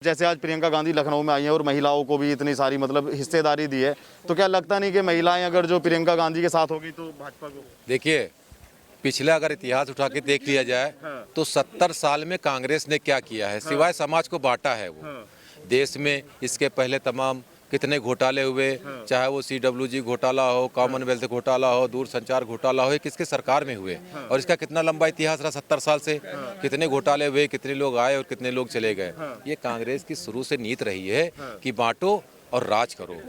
जैसे आज प्रियंका गांधी लखनऊ में आई हैं और महिलाओं को भी इतनी सारी मतलब हिस्सेदारी दी है, तो क्या लगता नहीं कि महिलाएं अगर जो प्रियंका गांधी के साथ होगी तो भाजपा को? देखिए, पिछला अगर इतिहास उठा के देख लिया जाए तो 70 साल में कांग्रेस ने क्या किया है, सिवाय समाज को बांटा है। वो देश में इसके पहले तमाम कितने घोटाले हुए, चाहे वो CWG घोटाला हो, कॉमनवेल्थ घोटाला हो, दूरसंचार घोटाला हो, ये किसके सरकार में हुए और इसका कितना लंबा इतिहास रहा 70 साल से। कितने घोटाले हुए, कितने लोग आए और कितने लोग चले गए। ये कांग्रेस की शुरू से नीति रही है कि बांटो और राज करो,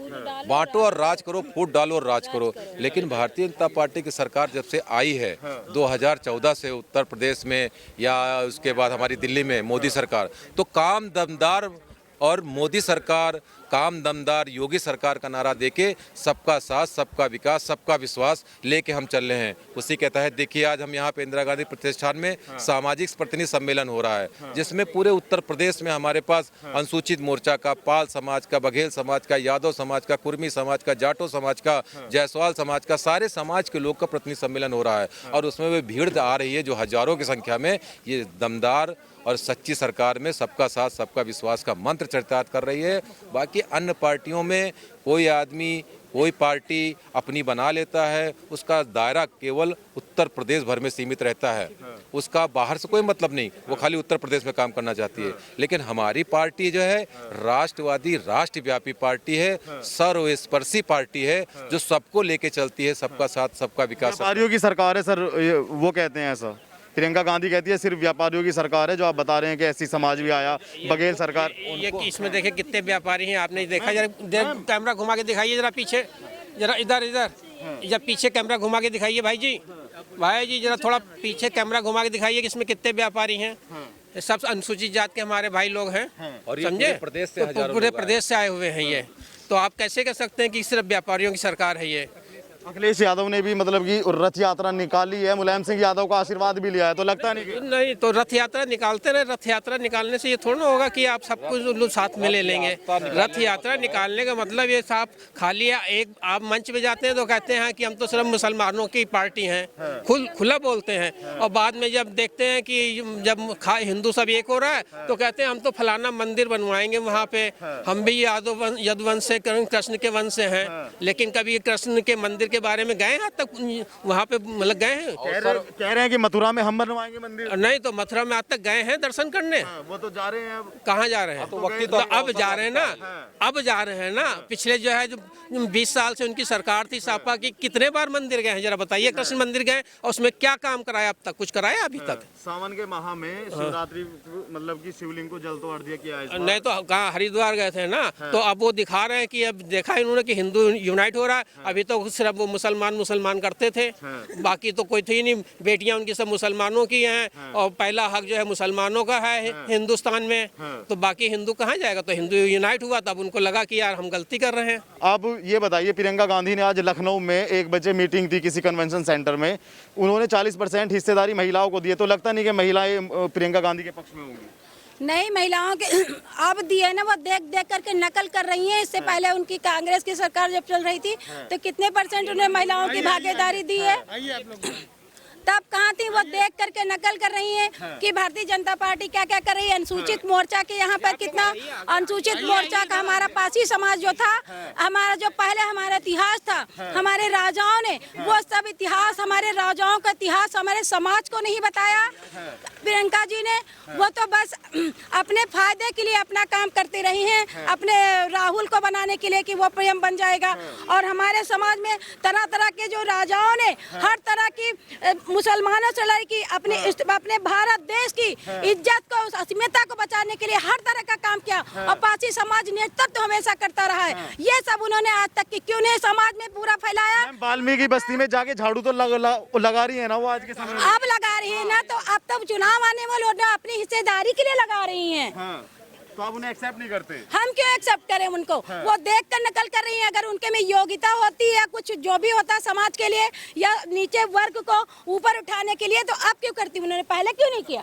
बांटो और राज करो, फूट डालो और राज करो। लेकिन भारतीय जनता पार्टी की सरकार जब से आई है 2014 से उत्तर प्रदेश में या उसके बाद हमारी दिल्ली में मोदी सरकार, तो काम दमदार और मोदी सरकार काम दमदार योगी सरकार का नारा देके सबका साथ, सबका विकास, सबका विश्वास लेके हम चल रहे हैं। उसी के तहत देखिए आज हम यहाँ पे इंदिरा गांधी प्रतिष्ठान में सामाजिक प्रतिनिधि सम्मेलन हो रहा है, जिसमें पूरे उत्तर प्रदेश में हमारे पास अनुसूचित मोर्चा का, पाल समाज का, बघेल समाज का, यादव समाज का, कुर्मी समाज का, जाटो समाज का, जायसवाल समाज का, सारे समाज के लोग का प्रतिनिधि सम्मेलन हो रहा है। और उसमें वे भीड़ आ रही है जो हजारों की संख्या में ये दमदार और सच्ची सरकार में सबका साथ, सबका विश्वास का मंत्र चरितार्थ कर रही है। बाकी अन्य पार्टियों में कोई आदमी, कोई पार्टी अपनी बना लेता है, उसका दायरा केवल उत्तर प्रदेश भर में सीमित रहता है, उसका बाहर से कोई मतलब नहीं, वो खाली उत्तर प्रदेश में काम करना चाहती है। लेकिन हमारी पार्टी जो है राष्ट्रवादी, राष्ट्रव्यापी पार्टी है, सर्वस्पर्शी पार्टी है, जो सबको लेके चलती है, सबका साथ, सबका विकास। व्यापारियों की सरकार है सर, वो कहते हैं ऐसा। प्रियंका गांधी कहती है सिर्फ व्यापारियों की सरकार है, जो आप बता रहे हैं कि ऐसी समाज भी आया, बघेल सरकार। ये इसमें देखिए कितने व्यापारी हैं, आपने देखा? जरा कैमरा घुमा के दिखाइए, जरा पीछे, जरा इधर इधर, जब पीछे कैमरा घुमा के दिखाइए भाई जी, जरा थोड़ा पीछे कैमरा घुमा के दिखाइए कि इसमें कितने व्यापारी हैं। सब अनुसूचित जात के हमारे भाई लोग हैं, समझे? पूरे प्रदेश से आए हुए हैं ये। तो आप कैसे कह सकते हैं कि सिर्फ व्यापारियों की सरकार है ये? अखिलेश यादव ने भी मतलब कि रथ यात्रा निकाली है, मुलायम सिंह यादव का आशीर्वाद भी लिया है, तो लगता नहीं कि... नहीं, तो रथ यात्रा निकालते रहे। रथ यात्रा निकालने से ये थोड़ा ना होगा कि आप सब कुछ साथ में ले लेंगे। रथ यात्रा निकालने का मतलब ये साफ खाली एक आप मंच पे जाते हैं तो कहते हैं कि हम तो सिर्फ मुसलमानों की पार्टी हैं, खुला बोलते हैं, और बाद में जब देखते हैं कि जब हिंदू सब एक हो रहा है तो कहते हैं हम तो फलाना मंदिर बनवाएंगे वहाँ पे, हम भी यदुवंश से, कृष्ण के वंश से हैं। लेकिन कभी कृष्ण के मंदिर के बारे में गए हैं आज तक? वहाँ पे मतलब गए हैं? कह रहे हैं कि मथुरा में हम बनवाएंगे मंदिर। नहीं, तो मथुरा में आज तक गए हैं दर्शन करने? वो तो जा रहे हैं। अब कहाँ जा रहे हैं? तो अब जा रहे हैं ना, अब जा रहे हैं ना। पिछले जो है जो 20 साल से उनकी सरकार थी सपा की, कितने बार मंदिर गए हैं जरा बताइए? कृष्ण मंदिर गए और उसमें क्या काम कराया अब तक? कुछ कराया अभी तक? सावन के माह में शिवरात्रि मतलब कि शिवलिंग को जल तो अर्घ्य किया है। नहीं तो कहाँ, हरिद्वार गए थे ना, तो अब वो दिखा रहे हैं कि अब देखा इन्होंने कि हिंदू यूनाइट हो रहा है। अभी तो सिर्फ वो मुसलमान करते थे, बाकी तो कोई थी नहीं। बेटियां उनकी सब मुसलमानों की हैं और पहला हक जो है मुसलमानों का है हिंदुस्तान में। तो बाकी हिंदू कहाँ जाएगा? तो हिंदू यूनाइट हुआ तब उनको लगा कि यार हम गलती कर रहे हैं। अब ये बताइए, प्रियंका गांधी ने आज लखनऊ में 1 बजे मीटिंग थी किसी कन्वेंशन सेंटर में, उन्होंने 40% हिस्सेदारी महिलाओं को दी है, तो लगता नहीं कि महिलाएं प्रियंका गांधी के पक्ष में होंगी? नहीं, महिलाओं के अब दिए ना, वो देख देख करके नकल कर रही हैं। इससे पहले उनकी कांग्रेस की सरकार जब चल रही थी तो कितने % उन्हें महिलाओं की भागीदारी दी है? तब कहाँ थी? वो देख करके नकल कर रही हैं कि भारतीय जनता पार्टी क्या क्या कर रही है। अनुसूचित मोर्चा के यहाँ पर कितना, अनुसूचित मोर्चा का हमारा पासी समाज जो था, हमारा जो पहले हमारा इतिहास था, हमारे राजाओं ने वो सब इतिहास, हमारे राजाओं का इतिहास हमारे समाज को नहीं बताया प्रियंका जी ने। वो तो बस अपने फायदे के लिए अपना काम करते रही हैं, अपने राहुल को बनाने के लिए कि वो पीएम बन जाएगा। और हमारे समाज में तरह तरह के जो राजाओं ने हर तरह की मुसलमानों से लड़की अपने भारत देश की इज्जत को, अस्मिता को बचाने के लिए हर तरह का काम किया, और पासी समाज नेतृत्व तो हमेशा करता रहा है। ये सब उन्होंने आज तक क्यों नहीं समाज में पूरा फैलाया? वाल्मीकि बस्ती में जाके झाड़ू तो लगा रही है ना वो आज के समय में। अब लगा रही है ना, तो अब तब चुनाव आने वाले लोग अपनी हिस्सेदारी के लिए लगा रही है। तो आप उन्हें एक्सेप्ट नहीं करते? हम क्यों एक्सेप्ट करें उनको? वो देख कर नकल कर रही है। अगर उनके में योग्यता होती है, कुछ जो भी होता है समाज के लिए या नीचे वर्ग को ऊपर उठाने के लिए, तो आप क्यों करती? उन्होंने पहले क्यों नहीं किया?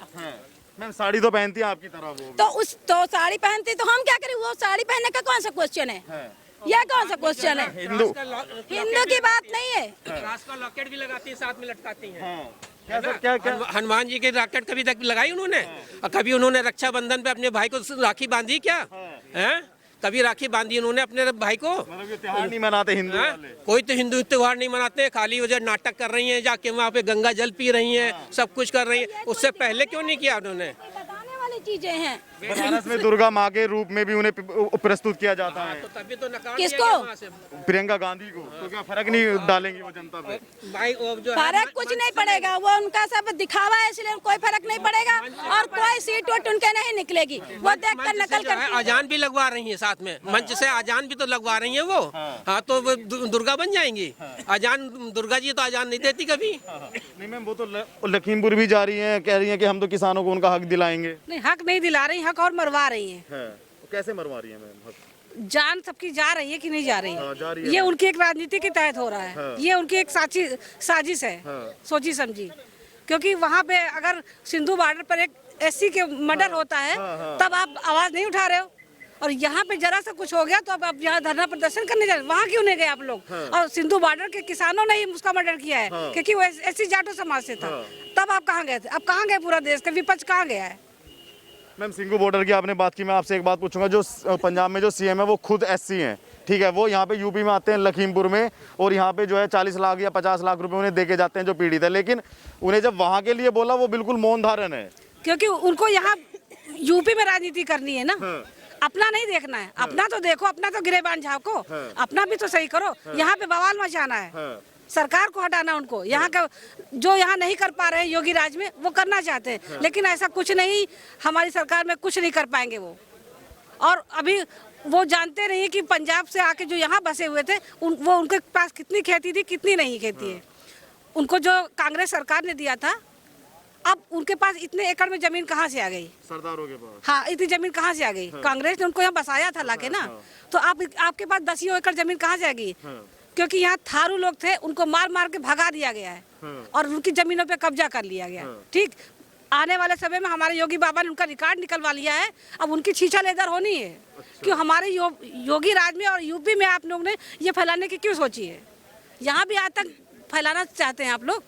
मैम साड़ी तो पहनती है आपकी तरह वो, तो साड़ी पहनती, तो हम क्या करें? वो साड़ी पहनने का कौन सा क्वेश्चन है? यह कौन सा क्वेश्चन है? हिंदू की बात नहीं है। रास का लॉकेट भी लगाती है, साथ में लटकाती हैं। क्या सर, क्या क्या हनुमान जी की रॉकेट कभी तक लगाई उन्होंने? और कभी उन्होंने रक्षाबंधन पे अपने भाई को राखी बांधी क्या? हैं? कभी राखी बांधी उन्होंने अपने भाई को? मतलब ये त्योहार नहीं मनाते हिंदू हैं? वाले? कोई तो हिंदू त्योहार नहीं मनाते हैं, खाली वजह नाटक कर रही हैं, जाके वहाँ पे गंगा जल पी रही हैं, सब कुछ कर रही हैं। उससे पहले क्यों नहीं किया उन्होंने? बताने वाली चीजें हैं। बनारस में दुर्गा माँ के रूप में भी उन्हें प्रस्तुत किया जाता है, तो तभी तो नकार किसको? दिया गया वहाँ से। प्रियंका गांधी को। तो क्या फर्क नहीं डालेंगे वो जनता पे? भाई वो जो है फर्क कुछ नहीं पड़ेगा, वो उनका सब दिखावा है, इसलिए कोई फर्क नहीं पड़ेगा और कोई सीट वोट उनके नहीं निकलेगी। वो देख कर मंच से नकल जो है करती है। अजान भी लगवा रही है साथ में, मंच से अजान भी तो लगवा रही है वो। हाँ तो वो दुर्गा बन जाएंगी। अजान दुर्गा जी तो अजान नहीं देती कभी। नहीं मैम, वो तो लखीमपुर भी जा रही हैं, कह रही हैं कि हम तो किसानों को उनका हक दिलाएंगे। नहीं, हक नहीं दिला रही, हक और मरवा रही हैं। कैसे मरवा रही है मैम? जान सबकी जा रही है कि नहीं जा रही हाँ, जा रही है? है। ये उनकी एक राजनीति के तहत हो रहा है। हाँ। ये उनकी एक साजिश है, सोची समझी। क्योंकि वहाँ पे अगर सिंधु बॉर्डर पर एक एससी के मर्डर होता है, तब आप आवाज नहीं उठा रहे हो, और यहाँ पे जरा सा कुछ हो गया तो अब आप यहाँ धरना प्रदर्शन करने जा रहे हो। वहाँ क्यों नहीं गए आप लोग? और सिंधु बॉर्डर के किसानों ने ही उसका मर्डर किया है, क्योंकि वो एससी जाटो समाज से था। तब आप कहाँ गए थे? अब कहाँ गए? पूरा देश का विपक्ष कहाँ गया है? मैम, सिंघू बॉर्डर की आपने बात की, मैं आपसे एक बात पूछूंगा। जो पंजाब में जो सीएम है वो खुद एससी हैं, ठीक है? वो यहाँ पे यूपी में आते हैं लखीमपुर में, और यहाँ पे जो है 40 लाख या 50 लाख रुपए उन्हें देके जाते हैं जो पीड़ित है, लेकिन उन्हें जब वहाँ के लिए बोला वो बिल्कुल मौन धारण है। क्योंकि उनको यहाँ यूपी में राजनीति करनी है ना, अपना नहीं देखना है। अपना तो देखो, अपना तो गिरेबान झाँको, अपना भी तो सही करो। यहाँ पे बवाल मचाना है, सरकार को हटाना उनको। यहाँ का जो यहाँ नहीं कर पा रहे हैं योगी राज में, वो करना चाहते हैं, लेकिन ऐसा कुछ नहीं, हमारी सरकार में कुछ नहीं कर पाएंगे वो। और अभी वो जानते नहीं कि पंजाब से आके जो यहाँ बसे हुए थे, वो उनके पास कितनी खेती थी, कितनी नहीं खेती है। उनको जो कांग्रेस सरकार ने दिया था, अब उनके पास इतने एकड़ में जमीन कहाँ से आ गई? सरदारों के पास। हाँ, इतनी जमीन कहाँ से आ गई? कांग्रेस ने उनको यहाँ बसाया था लाके ना। तो आप आपके पास 10 एकड़ जमीन कहाँ से आ गई? क्योंकि यहाँ थारू लोग थे, उनको मार मार के भगा दिया गया है और उनकी जमीनों पे कब्जा कर लिया गया। ठीक, आने वाले समय में हमारे योगी बाबा ने उनका रिकॉर्ड निकलवा लिया है। अब उनकी छीछा लेदर होनी है। क्यों हमारे योगी राज में और यूपी में आप लोग ने ये फैलाने की क्यों सोची है? यहाँ भी आतंक फैलाना चाहते हैं आप लोग,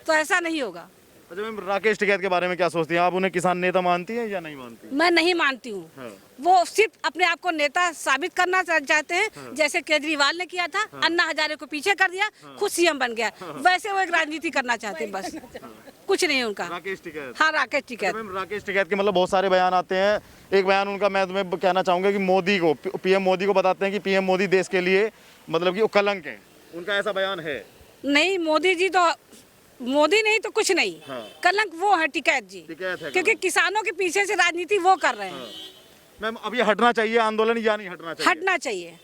तो ऐसा नहीं होगा। अच्छा मैम, राकेश टिकैत के बारे में क्या सोचती हैं आप? उन्हें किसान नेता मानती हैं या नहीं मानती? मैं नहीं मानती हूँ। वो सिर्फ अपने आप को नेता साबित करना चाहते हैं, जैसे केजरीवाल ने किया था, अन्ना हजारे को पीछे कर दिया, खुद सीएम बन गया। वैसे वो एक राजनीति करना चाहते हैं, बस कुछ नहीं उनका। राकेश टिकैत। हाँ, राकेश टिकैत। मैम, राकेश टिकैत के मतलब बहुत सारे बयान आते हैं। एक बयान उनका मैं तुम्हें कहना चाहूंगा कि मोदी को, पीएम मोदी को बताते हैं कि पीएम मोदी देश के लिए मतलब कि वो कलंक है। उनका ऐसा बयान है? नहीं, मोदी जी तो मोदी नहीं तो कुछ नहीं। कलंक वो है टिकैत जी, टिकैत है क्योंकि किसानों के पीछे से राजनीति वो कर रहे हैं। मैम, अभी हटना चाहिए आंदोलन या नहीं हटना चाहिए? हटना चाहिए।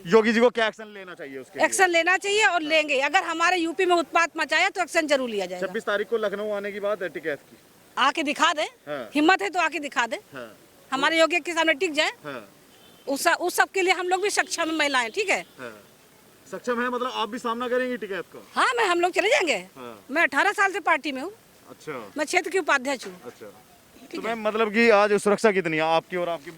योगी जी को क्या एक्शन लेना चाहिए उसके लिए? एक्शन लेना चाहिए और लेंगे। अगर हमारे यूपी में उत्पात मचाया तो एक्शन जरूर लिया जाएगा। 26 तारीख को लखनऊ आने की बात है टिकैत की। आके दिखा दे, हिम्मत है तो आके दिखा दे, हमारे योगी के सामने टिक जाए। उस सब के लिए हम लोग भी सक्षम महिलाएं, ठीक है? सक्षम है, मतलब आप भी सामना करेंगी टिकैत को? हाँ, हम लोग चले जाएंगे। मैं 18 साल से पार्टी में हूँ। अच्छा। मैं क्षेत्र की उपाध्यक्ष हूँ। अच्छा, तो मैम मतलब कि आज सुरक्षा कितनी है आपकी और आपके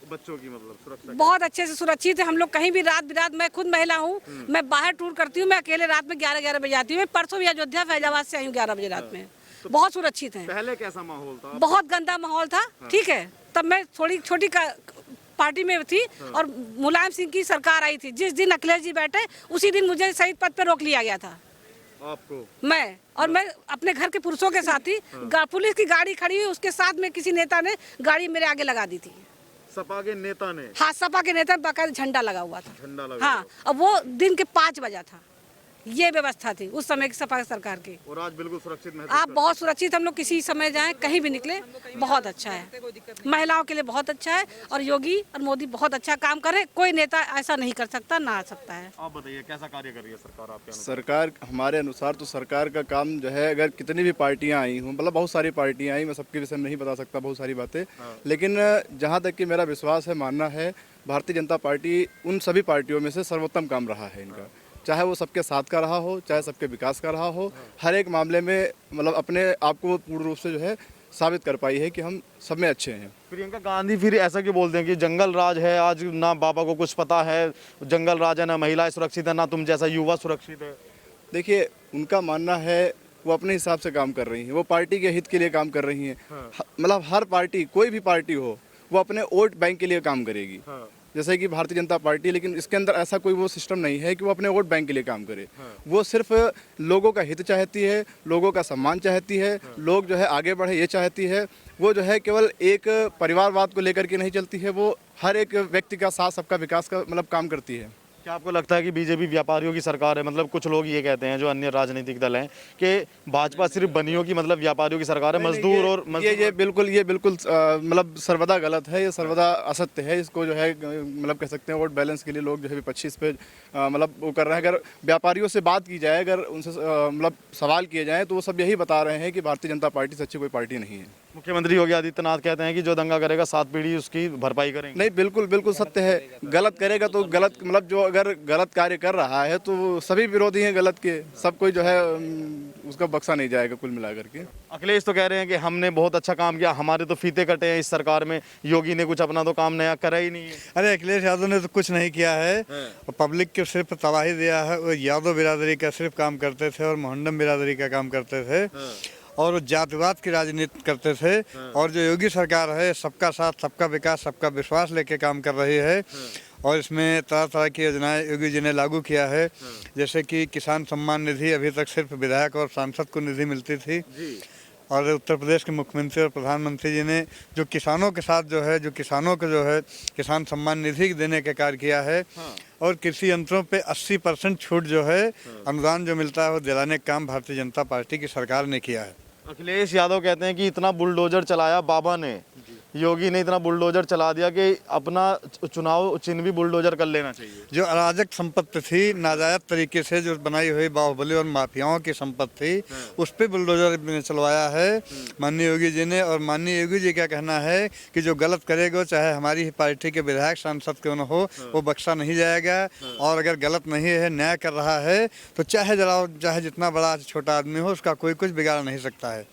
बच्चों की? मतलब सुरक्षा बहुत अच्छे से सुरक्षित है हम लोग। कहीं भी रात बिरात, मैं खुद महिला हूँ, मैं बाहर टूर करती हूँ, मैं अकेले रात में 11-11 बजे आती हूँ। मैं परसों भी अयोध्या फैजाबाद से आई हूँ 11 बजे रात में। बहुत सुरक्षित है। पहले कैसा माहौल था? बहुत गंदा माहौल था, ठीक है? तब मैं थोड़ी छोटी पार्टी में थी और मुलायम सिंह की सरकार आई थी। जिस दिन अखिलेश जी बैठे उसी दिन मुझे शहीद पद पे रोक लिया गया था। आपको? मैं अपने घर के पुरुषों के साथ ही, पुलिस की गाड़ी खड़ी हुई, उसके साथ में किसी नेता ने गाड़ी मेरे आगे लगा दी थी। सपा के नेता ने? हाँ, सपा के नेता, बाकायदा झंडा लगा हुआ था। झंडा लगा? हाँ, अब वो दिन के 5 बजा था। ये व्यवस्था थी उस समय की सपा सरकार की। और आज बिल्कुल सुरक्षित महसूस आप बहुत सुरक्षित, हम लोग किसी समय जाएं, कहीं भी निकले, बहुत अच्छा है। महिलाओं के लिए बहुत अच्छा है और योगी और मोदी बहुत अच्छा काम कर रहे हैं। कोई नेता ऐसा नहीं कर सकता, ना आ सकता है। आप बताइए कैसा कार्य कर रही है सरकार आपके अनुसार? सरकार हमारे अनुसार तो सरकार का काम जो है, अगर कितनी भी पार्टियां आई हों, मतलब बहुत सारी पार्टियां आई, मैं सबके विषय में नहीं बता सकता बहुत सारी बातें, लेकिन जहां तक कि मेरा विश्वास है, मानना है, भारतीय जनता पार्टी उन सभी पार्टियों में से सर्वोत्तम काम रहा है इनका। चाहे वो सबके साथ का रहा हो, चाहे सबके विकास का रहा हो, हर एक मामले में मतलब अपने आप को पूर्ण रूप से जो है साबित कर पाई है कि हम सब में अच्छे हैं। प्रियंका गांधी फिर ऐसा क्यों बोलते हैं कि जंगल राज है, आज ना बाबा को कुछ पता है, जंगल राज है, ना महिलाएं सुरक्षित है, ना तुम जैसा युवा सुरक्षित है? देखिए, उनका मानना है वो अपने हिसाब से काम कर रही हैं, वो पार्टी के हित के लिए काम कर रही हैं। मतलब हर पार्टी, कोई भी पार्टी हो, वो अपने वोट बैंक के लिए काम करेगी, जैसे कि भारतीय जनता पार्टी। लेकिन इसके अंदर ऐसा कोई वो सिस्टम नहीं है कि वो अपने वोट बैंक के लिए काम करे। वो सिर्फ लोगों का हित चाहती है, लोगों का सम्मान चाहती है, लोग जो है आगे बढ़े ये चाहती है। वो जो है केवल एक परिवारवाद को लेकर के नहीं चलती है, वो हर एक व्यक्ति का साथ, सबका विकास का मतलब काम करती है। क्या आपको लगता है कि बीजेपी व्यापारियों की सरकार है? मतलब कुछ लोग ये कहते हैं, जो अन्य राजनीतिक दल हैं, कि भाजपा सिर्फ बनियों की, मतलब व्यापारियों की सरकार है, मजदूर और ये बिल्कुल मतलब सर्वदा गलत है, ये सर्वदा असत्य है। इसको जो है मतलब कह सकते हैं वोट बैलेंस के लिए लोग जो है विपक्षी इस पे मतलब वो कर रहे हैं। अगर व्यापारियों से बात की जाए, अगर उनसे मतलब सवाल किए जाएँ, तो वो सब यही बता रहे हैं कि भारतीय जनता पार्टी से अच्छी कोई पार्टी नहीं है। मुख्यमंत्री योगी आदित्यनाथ कहते हैं कि जो दंगा करेगा 7 पीढ़ी उसकी भरपाई करेंगे। नहीं, बिल्कुल सत्य है। गलत करेगा तो गलत, मतलब जो अगर गलत कार्य कर रहा है तो सभी विरोधी हैं गलत के, सब कोई जो है उसका बख्शा नहीं जाएगा कुल मिलाकर के। अखिलेश तो कह रहे हैं कि हमने बहुत अच्छा काम किया, हमारे तो फीते कटे हैं इस सरकार में, योगी ने कुछ अपना तो काम नया करा ही नहीं है। अरे अखिलेश यादव ने तो कुछ नहीं किया है, पब्लिक को सिर्फ तबाही दिया है। वो यादव बिरादरी का सिर्फ काम करते थे और मोहम्मदन बिरादरी का काम करते थे और जातिवाद की राजनीति करते थे। और जो योगी सरकार है, सबका साथ, सबका विकास, सबका विश्वास लेके काम कर रही है और इसमें तरह तरह की योजनाएं योगी जी ने लागू किया है। जैसे कि किसान सम्मान निधि, अभी तक सिर्फ विधायक और सांसद को निधि मिलती थी, और उत्तर प्रदेश के मुख्यमंत्री और प्रधानमंत्री जी ने जो किसानों के साथ जो है, जो किसानों को जो है किसान सम्मान निधि देने का कार्य किया है। और कृषि यंत्रों पे 80% छूट जो है, अनुदान जो मिलता है, वो दिलाने का काम भारतीय जनता पार्टी की सरकार ने किया है। अखिलेश यादव कहते हैं कि इतना बुलडोजर चलाया बाबा ने, योगी ने इतना बुलडोजर चला दिया कि अपना चुनाव चिन्ह भी बुलडोजर कर लेना चाहिए। जो अराजक संपत्ति थी, नाजायज तरीके से जो बनाई हुई बाहुबली और माफियाओं की संपत्ति थी, उस पर बुलडोजर चलवाया है माननीय योगी जी ने। और माननीय योगी जी का कहना है कि जो गलत करेगा, चाहे हमारी ही पार्टी के विधायक सांसद क्यों न हो, वो बख्शा नहीं जाएगा। और अगर गलत नहीं है, न्याय कर रहा है, तो चाहे जितना बड़ा छोटा आदमी हो, उसका कोई कुछ बिगाड़ नहीं सकता है।